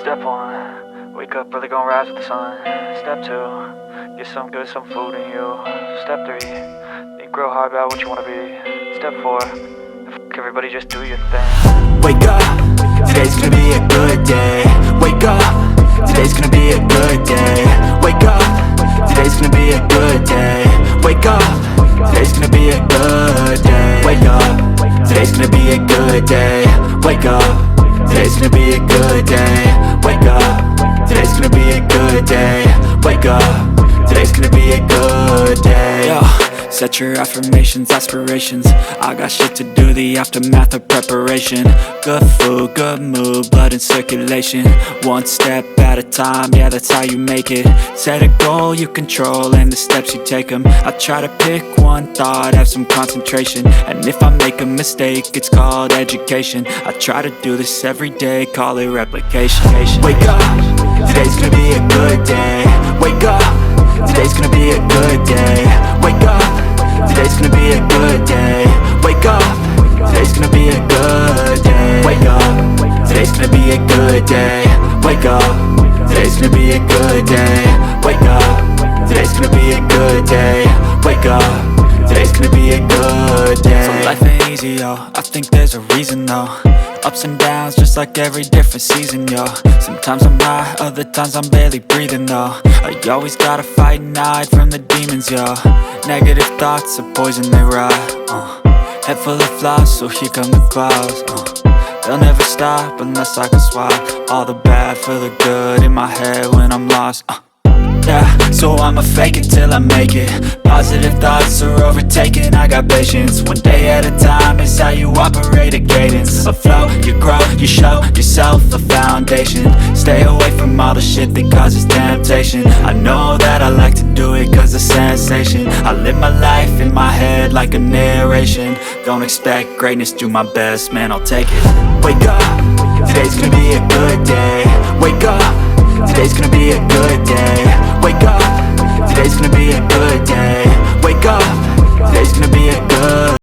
Step 1, wake up early, gonna rise with the sun. Step 2, get some good, some food in you. Step 3, think real hard about what you wanna be. Step 4, everybody just do your thing. Wake up, today's gonna be a good day. Wake up, today's gonna be a good day. Wake up, today's gonna be a good day. Wake up, today's gonna be a good day. Wake up, today's gonna be a good day. Wake up, today's gonna be a good day. Wake up, today's gonna be a good day. Wake up, today's gonna be a good day. Yo, set your affirmations, aspirations. I got shit to do, the aftermath of preparation. Good food, good mood, blood in circulation. One step at a time, yeah, that's how you make it. Set a goal you control and the steps you take them. I try to pick one thought, have some concentration. And if I make a mistake, it's called education. I try to do this every day, call it replication. Wake up, today's gonna be a good day. Wake up, today's gonna be a good day. Wake up, today's gonna be a good day. Wake up, today's gonna be a good day. Wake up, today's gonna be a good day. Wake up, today's gonna be a good day. Wake up, today's gonna be a good day. Wake up, today's gonna be a good day. So life ain't easy, yo, I think there's a reason though. Ups and downs, just like every different season, yo. Sometimes I'm high, other times I'm barely breathing, though. I always gotta fight and hide from the demons, yo. Negative thoughts are poison, they rot. Head full of flies, so here come the clouds. They'll never stop unless I can swap all the bad for the good in my head when I'm lost. Yeah, so I'ma fake it till I make it. Positive thoughts are overtaken, I got patience. One day at a time is how you operate a cadence. A flow, you grow, you show yourself a foundation. Stay away from all the shit that causes temptation. I know that I like to do it cause it's sensation. I live my life in my head like a narration. Don't expect greatness, do my best, man, I'll take it. Wake up, today's gonna be a good day. Wake up, today's gonna be a good day. Wake up, today's gonna be a good day. Wake up, today's gonna be a good